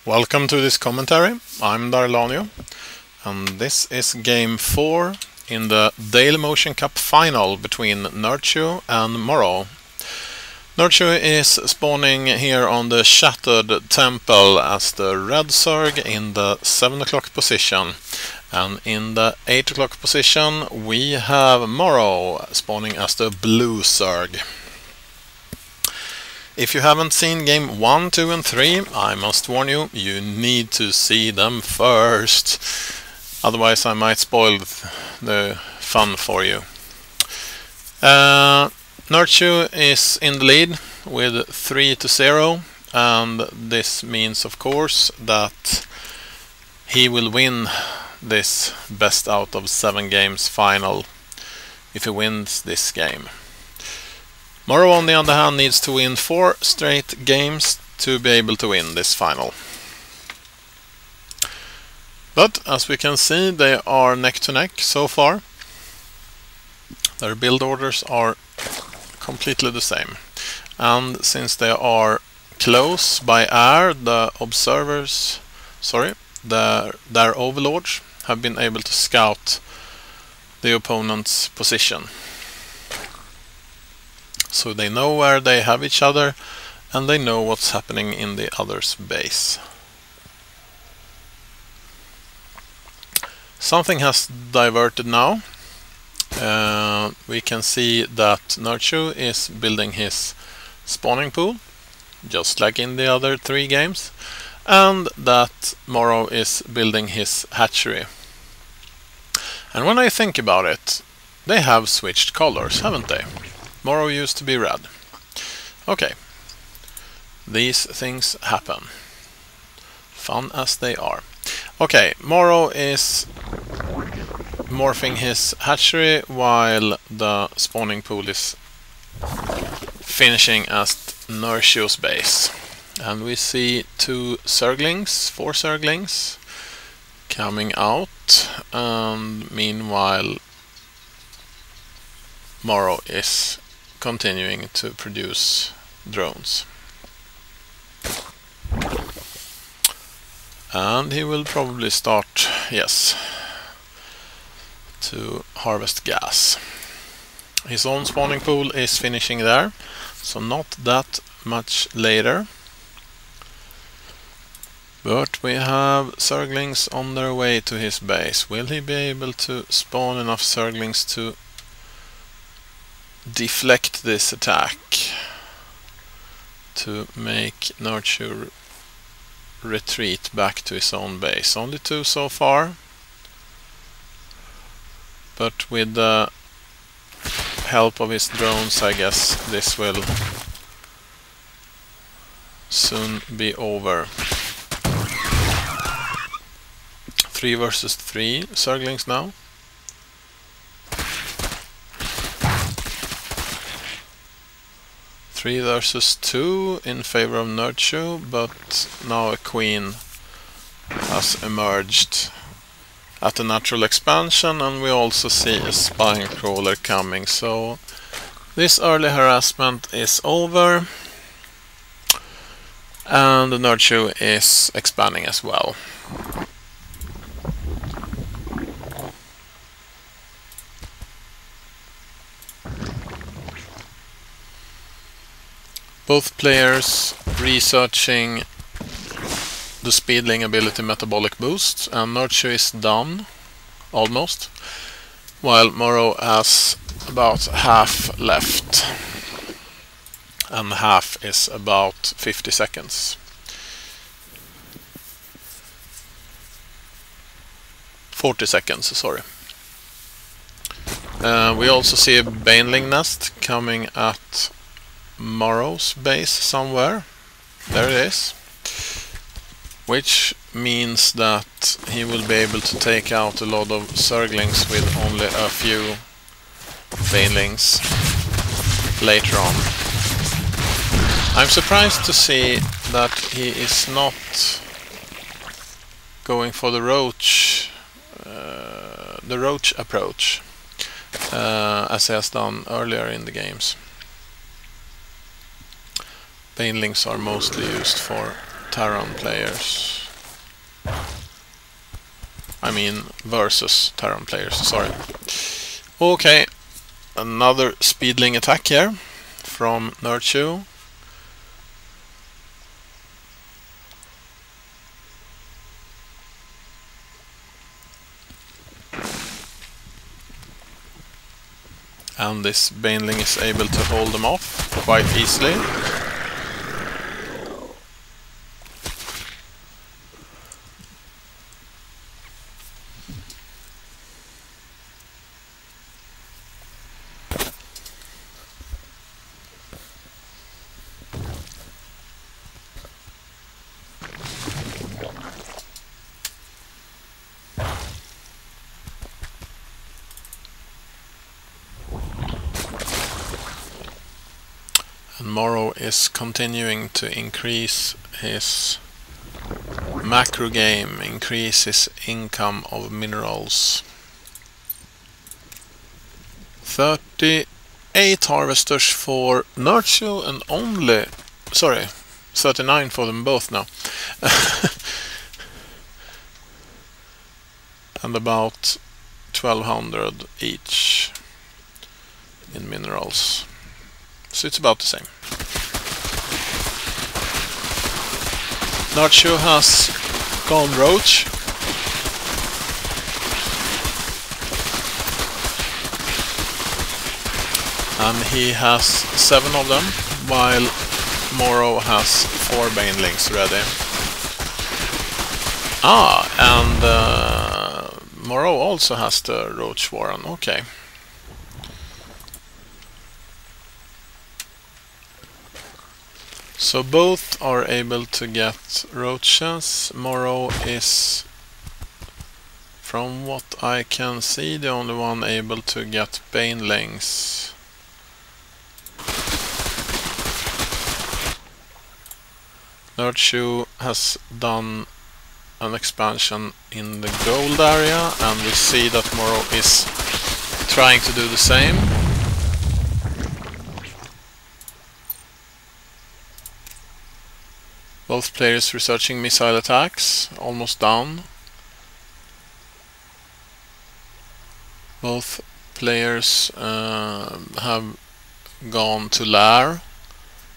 Welcome to this commentary. I'm Dailymotion, and this is game 4 in the Dailymotion Cup final between Nerchio and MorroW. Nerchio is spawning here on the Shattered Temple as the red Zerg in the 7 o'clock position, and in the 8 o'clock position we have MorroW spawning as the blue Zerg. If you haven't seen game 1, 2 and 3, I must warn you, you need to see them first. Otherwise I might spoil the fun for you. Nerchio is in the lead with 3-0, and this means of course that he will win this best out of 7 games final if he wins this game. MorroW, on the other hand, needs to win 4 straight games to be able to win this final. But as we can see, they are neck to neck so far. Their build orders are completely the same. And since they are close by air, the observers, their overlords have been able to scout the opponent's position. So they know where they have each other, and they know what's happening in the other's base. Something has diverted now. We can see that Nerchio is building his spawning pool, just like in the other 3 games, and that MorroW is building his hatchery. And when I think about it, they have switched colors, haven't they? MorroW used to be red. Okay, these things happen, fun as they are. Okay, MorroW is morphing his hatchery while the spawning pool is finishing at Nerchio's base. And we see 4 Zerglings coming out, and meanwhile MorroW is continuing to produce drones. And he will probably start, yes, to harvest gas. His own spawning pool is finishing there, so not that much later. But we have Zerglings on their way to his base. Will he be able to spawn enough Zerglings to deflect this attack to make Nerchio retreat back to his own base? Only 2 so far, but with the help of his drones I guess this will soon be over. 3 versus 3 Zerglings now. 3 versus 2 in favor of Nerchio, but now a queen has emerged at the natural expansion, and we also see a spine crawler coming. So this early harassment is over, and Nerchio is expanding as well. Both players researching the speedling ability metabolic boost, and Nerchio is done, almost, while MorroW has about half left, and half is about 50 seconds. 40 seconds, sorry. We also see a baneling nest coming at MorroW's base somewhere. There it is. Which means that he will be able to take out a lot of Zerglings with only a few banelings later on. I'm surprised to see that he is not going for the roach approach as he has done earlier in the games. Banelings are mostly used for Terran players. I mean versus Terran players, sorry. Okay, another speedling attack here from Nerchio. And this Baneling is able to hold them off quite easily. And MorroW is continuing to increase his macro game, increase his income of minerals. 38 harvesters for Nerchio and only, sorry, 39 for them both now. And about 1200 each in minerals. So it's about the same. Nerchio has gone roach. And he has 7 of them, while MorroW has 4 banelings ready. And MorroW also has the roach warren, okay. So both are able to get roaches. MorroW is, from what I can see, the only one able to get banelings. Nerchio has done an expansion in the gold area, and we see that MorroW is trying to do the same. Both players researching missile attacks, almost down. Both players have gone to lair.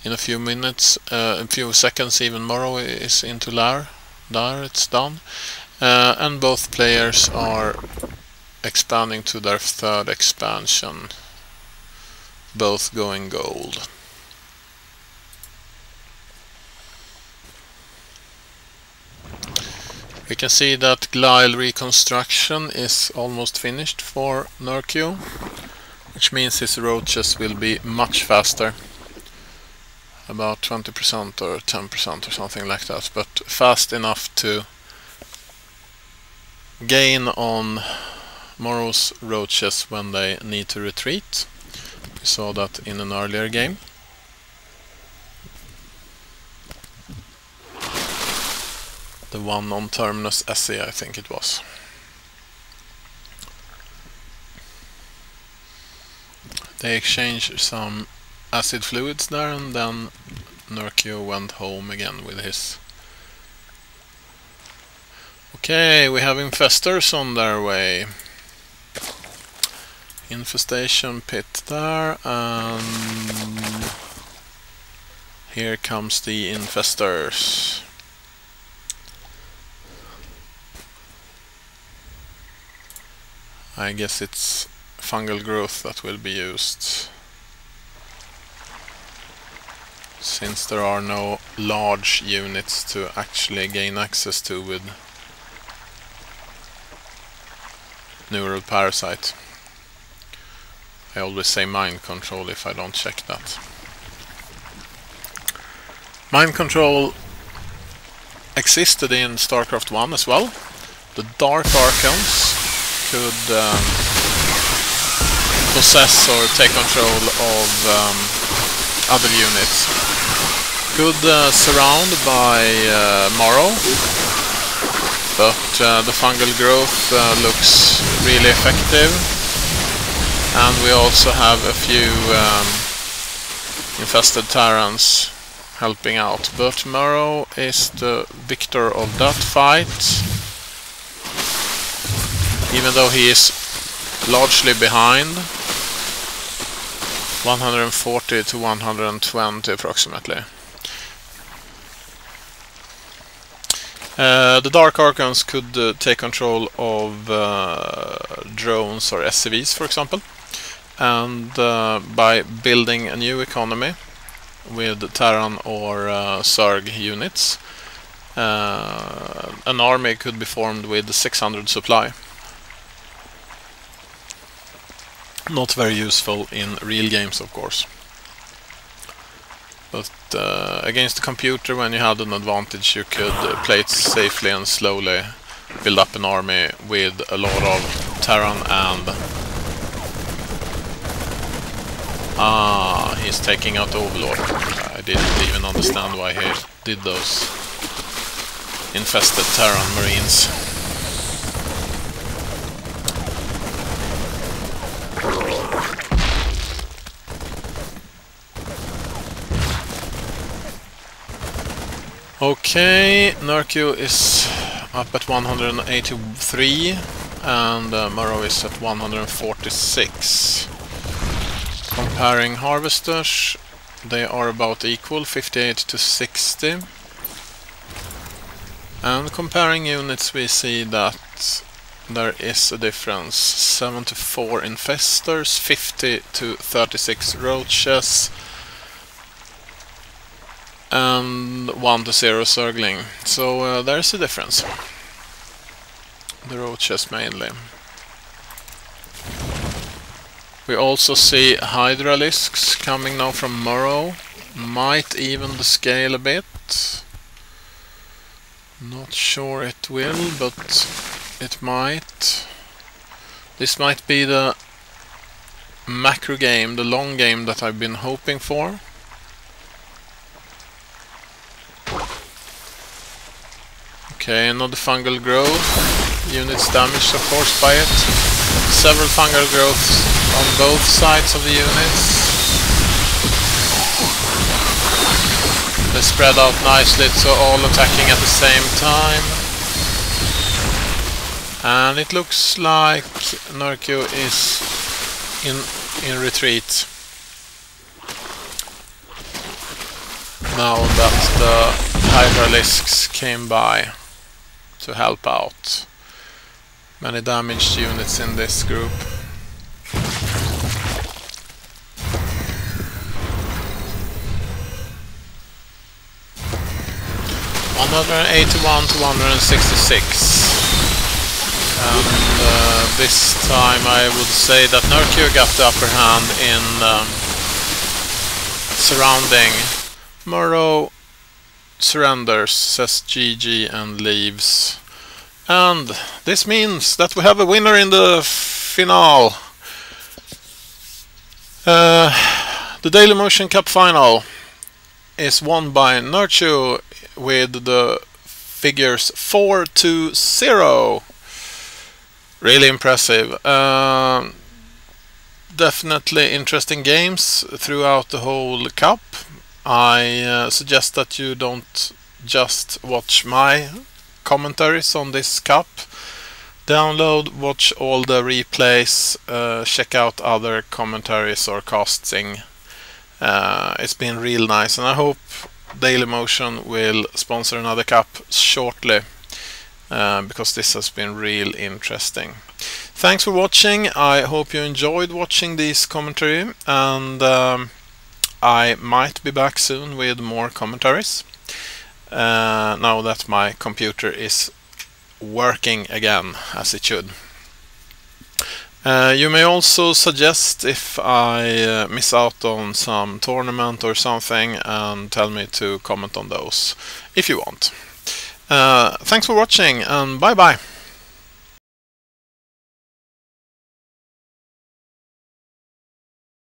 In a few minutes, a few seconds even, MorroW is into lair. There, it's done. And both players are expanding to their 3rd expansion. Both going gold. We can see that Glile reconstruction is almost finished for Nerchio, which means his roaches will be much faster. About 20% or 10% or something like that, but fast enough to gain on MorroW's roaches when they need to retreat. We saw that in an earlier game. The one on Terminus SE, I think it was. They exchanged some acid fluids there, and then Nerchio went home again with his... Okay, we have infestors on their way. Infestation pit there, and here comes the infestors. I guess it's fungal growth that will be used, since there are no large units to actually gain access to with neural parasite. I always say mind control if I don't check that. Mind control existed in StarCraft 1 as well. The Dark Archons could possess or take control of other units. Good surround by MorroW, but the fungal growth looks really effective, and we also have a few infested Terrans helping out, but MorroW is the victor of that fight, even though he is largely behind, 140 to 120 approximately. The Dark Archons could take control of drones or SCVs, for example, and by building a new economy with Terran or Zerg units, an army could be formed with 600 supply. Not very useful in real games, of course. But against the computer, when you had an advantage, you could play it safely and slowly build up an army with a lot of Terran and... he's taking out the Overlord. I didn't even understand why he did those infested Terran Marines. Okay, Nerchio is up at 183 and MorroW is at 146. Comparing harvesters, they are about equal, 58 to 60. And comparing units, we see that there is a difference. 74 infestors, 50 to 36 roaches, and 1 to 0 Zergling. So there's a difference. The roaches mainly. We also see Hydralisks coming now from MorroW. Might even the scale a bit. Not sure it will, but it might. This might be the macro game, the long game that I've been hoping for. Okay, another fungal growth. Units damaged, of course, by it. Several fungal growths on both sides of the units. They spread out nicely, so all attacking at the same time. And it looks like Nerchio is in retreat. Now that the Hydralisks came by to help out. Many damaged units in this group. 181 to 166. And this time I would say that Nerchio got the upper hand in surrounding. MorroW surrenders, says GG and leaves. And this means that we have a winner in the finale. The Dailymotion Cup final is won by Nerchio with the figures 4-0. Really impressive. Definitely interesting games throughout the whole cup. I suggest that you don't just watch my commentaries on this cup. Download, watch all the replays, check out other commentaries or casting. It's been real nice, and I hope Dailymotion will sponsor another cup shortly, because this has been real interesting. Thanks for watching. I hope you enjoyed watching this commentary, and I might be back soon with more commentaries, now that my computer is working again as it should. You may also suggest if I miss out on some tournament or something, and tell me to comment on those if you want. Thanks for watching, and bye bye.